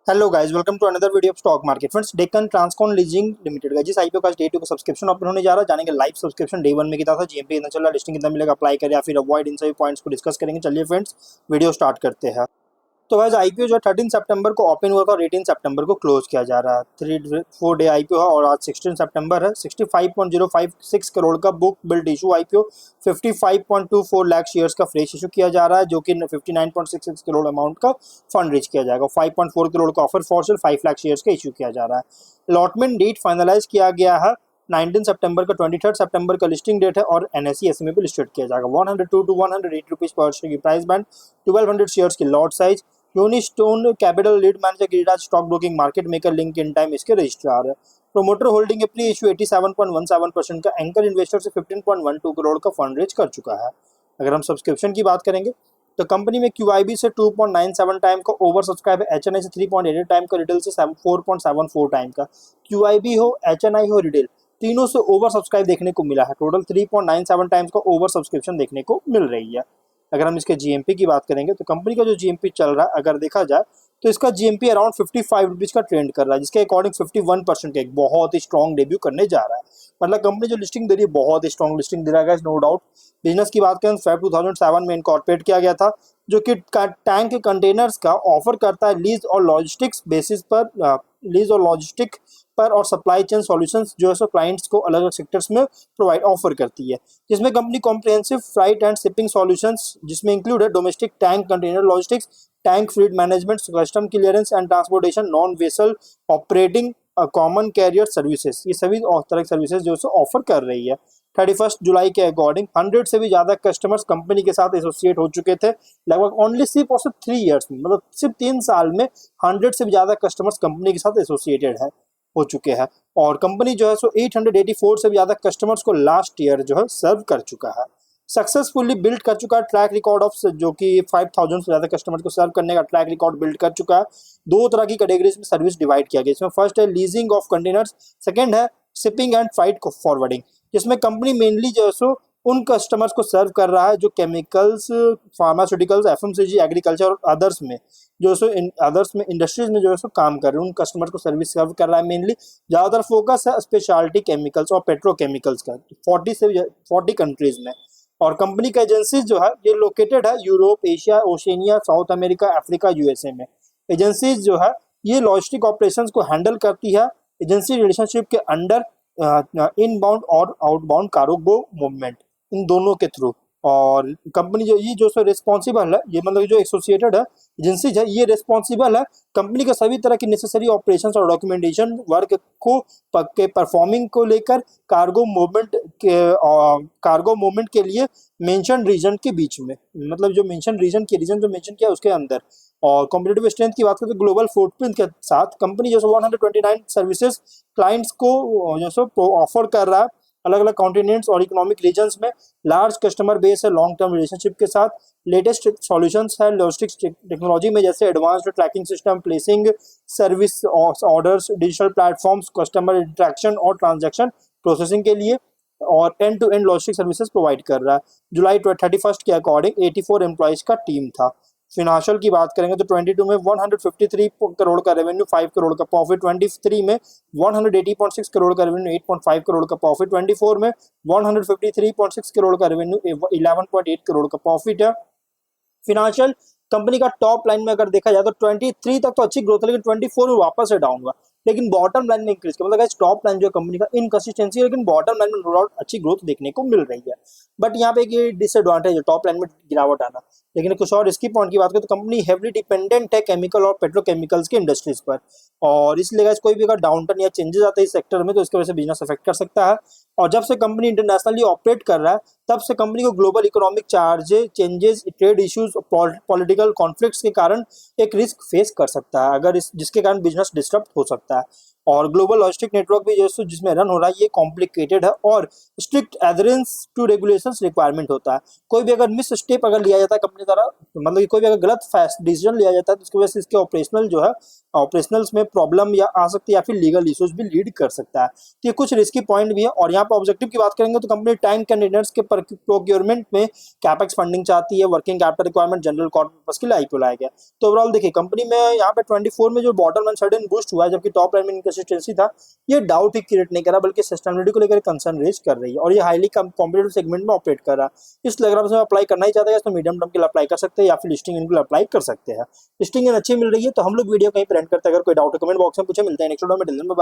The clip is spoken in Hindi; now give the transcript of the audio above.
Hello guys, welcome to another video of stock market. Friends, Deccan Transcon leasing limited का जिस आईपीओ का डे 2 का सब्सक्रिप्शन ओपन होने जा रहा है, जानेंगे लाइव सब्सक्रिप्शन डे 1 में कितना था, जीएमपी कितना चल रहा है, लिस्टिंग कितना मिलेगा, अप्लाई करें या फिर अवॉइड, इन सभी पॉइंट्स को डिस्कस करेंगे। चलिए फ्रेंड्स, वीडियो स्टार्ट करते हैं। तो गाइस, आईपीओ जो है 13 सितंबर को ओपन हुआ था और 18 सितंबर को क्लोज किया जा रहा है। 4 डे आईपीओ है और आज 16 सितंबर है। 65.056 करोड़ का book build issue IPO, 55.24 lakh shares का फ्रेश इशू किया जा रहा है, जो कि 59.66 करोड़ अमाउंट का फंड रीच किया जाएगा। 5.4 करोड़ का offer for sale 5 lakh shares का इशू किया जा रहा है। अलॉटमेंट डेट फाइनलाइज किया गया है 19 सितंबर का, 23 सितंबर का लिस्टिंग डेट है और एनएसई एसएमई पे लिस्टेड किया जाएगा। 102 टू 108 रुपीज पर शेयर की प्राइस बैंड, 1200 शेयर्स की lot size. Unistone capital lead manager Giriraj stock broking market maker link in time इसके रजिस्ट्रार है। प्रोमोटर होल्डिंग ए प्री इशू 87.17% का, एंकर इन्वेस्टर से 15.12 करोड़ का फंड रेज कर चुका है। अगर हम सब्सक्रिप्शन की बात करेंगे तो कंपनी में QIB से 2.97 टाइम का ओवर सब्सक्राइब है, HNI से 3.88 टाइम का, रिटेल से 4.74 टाइम का। QIB हो, HNI हो, रिटेल, तीनों से ओवर सब्सक्राइब देखने को मिला है। टोटल 3.97 टाइम्स का ओवर सब्सक्रिप्शन देखने को मिल रही है। अगर हम इसके जीएमपी की बात करेंगे तो कंपनी का जो जीएमपी चल रहा है, अगर देखा जाए तो इसका जीएमपी अराउंड 55 रुपीज का ट्रेंड कर रहा है, जिसके अकॉर्डिंग 51% का एक बहुत ही स्ट्रॉन्ग डेब्यू करने जा रहा है। मतलब कंपनी जो लिस्टिंग दे रही है, बहुत ही स्ट्रॉन्ग लिस्टिंग दे रहा है, नो डाउट। बिजनेस की बात करें, फेब 2007 में इनकॉर्पोरेट किया गया था, जो कि टैंक कंटेनर्स का ऑफर करता है लीज और लॉजिस्टिक्स बेसिस पर, लीज और लॉजिस्टिक पर, और सप्लाई चेन सॉल्यूशंस जो है सो क्लाइंट्स को अलग अलग सेक्टर्स में प्रोवाइड ऑफर करती है, जिसमें company comprehensive flight and shipping solutions, जिसमें इंक्लूड है domestic tank container logistics, tank fleet management, custom clearance and transportation, non vessel operating, common carrier services, ये सभी तरह की सर्विसेज जो है ऑफर कर रही है। 31 जुलाई के अकॉर्डिंग 100 से भी ज्यादा कस्टमर्स कंपनी के साथ एसोसिएट हो चुके थे, लगभग ओनली सिर्फ और सिर्फ 3 ईयर्स में, मतलब सिर्फ 3 साल में 100 से भी ज्यादा कस्टमर्स कंपनी के साथ एसोसिएटेड है हो चुके हैं। और कंपनी जो है सो 884 से भी ज्यादा कस्टमर्स को लास्ट ईयर जो है सर्व कर चुका है, सक्सेसफुली बिल्ड कर चुका है ट्रैक रिकॉर्ड ऑफ, जो कि 5000 से ज्यादा कस्टमर को सर्व करने का ट्रैक रिकॉर्ड बिल्ड कर चुका है। 2 तरह की कैटेगरीज में सर्विस डिवाइड किया गया, इसमें फर्स्ट है लीजिंग ऑफ कंटेनर्स, सेकंड है शिपिंग एंड फ्राइट फॉरवर्डिंग, जिसमें कंपनी मेनली जो है सो उन कस्टमर्स को सर्व कर रहा है जो केमिकल्स, फार्मास्यूटिकल्स, एफएमसीजी, एग्रीकल्चर और अदर्स में जो सो अदर्स में इंडस्ट्रीज में जो है सो काम कर रहे हैं, उन कस्टमर को सर्विस सर्व कर रहा है। मेनली ज़्यादातर फोकस है स्पेशलिटी केमिकल्स और पेट्रोकेमिकल्स का, 40 कंट्रीज में। और कंपनी का एजेंसीज जो है ये लोकेटेड है Europe, Asia, Oceania, south America, Africa, USA में। एजेंसीज जो है ये लॉजिस्टिक ऑपरेशंस को हैंडल करती है एजेंसी रिलेशनशिप के अंडर, इनबाउंड और आउटबाउंड कार्गो मूवमेंट, इन दोनों के थ्रू। और कंपनी जो ये जो सो रिस्पॉन्सिबल है, ये मतलब जो एसोसिएटेड है एजेंसीज है, ये रिस्पॉन्सिबल है कंपनी के सभी तरह की नेसेसरी ऑपरेशंस और डॉक्यूमेंटेशन वर्क को के परफॉर्मिंग को लेकर कार्गो मूवमेंट के लिए मेंशन रीजन के बीच में, मतलब जो मेंशन रीजन जो मेंशन किया उसके अंदर। और कॉम्पिटिटिव स्ट्रेंथ की बात करें तो ग्लोबल फुटप्रिंट के साथ कंपनी जो 129 सर्विसेज क्लाइंट्स को जो सो ऑफर कर रहा है अलग अलग कॉन्टिनेंट्स और इकोनॉमिक रीजन्स में। लार्ज कस्टमर बेस है लॉन्ग टर्म रिलेशनशिप के साथ। लेटेस्ट सॉल्यूशंस है लॉजिस्टिक्स टेक्नोलॉजी में, जैसे advanced tracking system, placing service orders, digital platforms, customer interaction और ट्रांजैक्शन प्रोसेसिंग के लिए, और end to end logistic services provide कर रहा है। जुलाई 31 के अकॉर्डिंग 84 एम्प्लॉइज का टीम था। फिनेंशियल की बात करेंगे तो 22 में 153 करोड़ का रेवेन्यू, 5 करोड़ का प्रॉफिट। 23 में 180.6 करोड़ का रेवेन्यू, 8.5 करोड़ का प्रॉफिट। 24 में 153.6 करोड़ का रेवेन्यू, 11.8 करोड़ का प्रॉफिट है। फिनेंशियल कंपनी का टॉप लाइन में अगर देखा जाए तो 23 तक तो अच्छी ग्रोथ है, लेकिन 24 में वापस से डाउन हुआ, लेकिन बॉटम लाइन में इंक्रीज किया। मतलब टॉप लाइन जो कंपनी का इनकंसिस्टेंसी है, लेकिन बॉटम लाइन में नो डाउट अच्छी ग्रोथ देखने को मिल रही है। बट यहाँ पे एक डिसएडवांटेज है टॉप लाइन में गिरावट आना। लेकिन कुछ और इसकी पॉइंट की बात करें तो कंपनी हेवली डिपेंडेंट है केमिकल और पेट्रोकेमिकल्स के इंडस्ट्रीज पर, और इसलिए कोई भी अगर डाउनटर्न या चेंजेस आते हैं इस सेक्टर में तो इसकी वजह से बिजनेस अफेक्ट कर सकता है। और जब से कंपनी इंटरनेशनली ऑपरेट कर रहा है तब से कंपनी को global economic charges, changes, trade issues, political conflicts के कारण एक रिस्क फेस कर सकता है, अगर जिसके कारण बिजनेस डिस्टर्ब हो सकता है। और ग्लोबल लॉजिस्टिक नेटवर्क भी जो जिसमें रन हो रहा है ये कॉम्प्लिकेटेड है और स्ट्रिक्ट एडरेंस टू रेगुलेशंस रिक्वायरमेंट होता है। कोई भी अगर मिस स्टेप अगर लिया जाता है कंपनी द्वारा, मतलब कि कोई भी अगर गलत डिसीजन लिया जाता है तो उसकी वजह से इसके ऑपरेशनल जो है ऑपरेशनल्स में प्रॉब्लम या आ सकती है या फिर लीगल इश्यूज भी लीड कर सकता है। तो ये कुछ रिस्की पॉइंट भी है। और यहाँ पर ऑब्जेक्टिव की बात करेंगे तो कंपनी टाइम कैंडिडेट्स के प्रोक्योरमेंट में कैपेक्स फंडिंग चाहती है, working capital requirement general corporate के लिए आईपीओ लाया गया। तो ओवरऑल देखिए कंपनी में यहाँ पे 24 में जो बॉटम लाइन सडन बूस्ट हुआ है जबकि टॉप लाइन में इनकंसिस्टेंसी था, ये डाउट ही क्रिएट नहीं करा बल्कि सस्टेनेबिलिटी को लेकर कंसर्न रेज कर रही है और ये हाईली कॉम्पिटेटिव सेगमेंट में ऑपरेट कर रहा है। इस लेवल में अप्लाई करना ही चाहता है तो मीडियम टर्म के लिए अप्लाई कर सकते हैं या फिर लिस्टिंग इनको अप्लाई कर सकते हैं। लिस्टिंग अच्छी मिल रही है तो हम लोग वीडियो कहीं पर एंड करते हैं। अगर कोई डाउट है कमेंट बॉक्स में पूछे। मिलते हैं नेक्स्ट वीडियो में।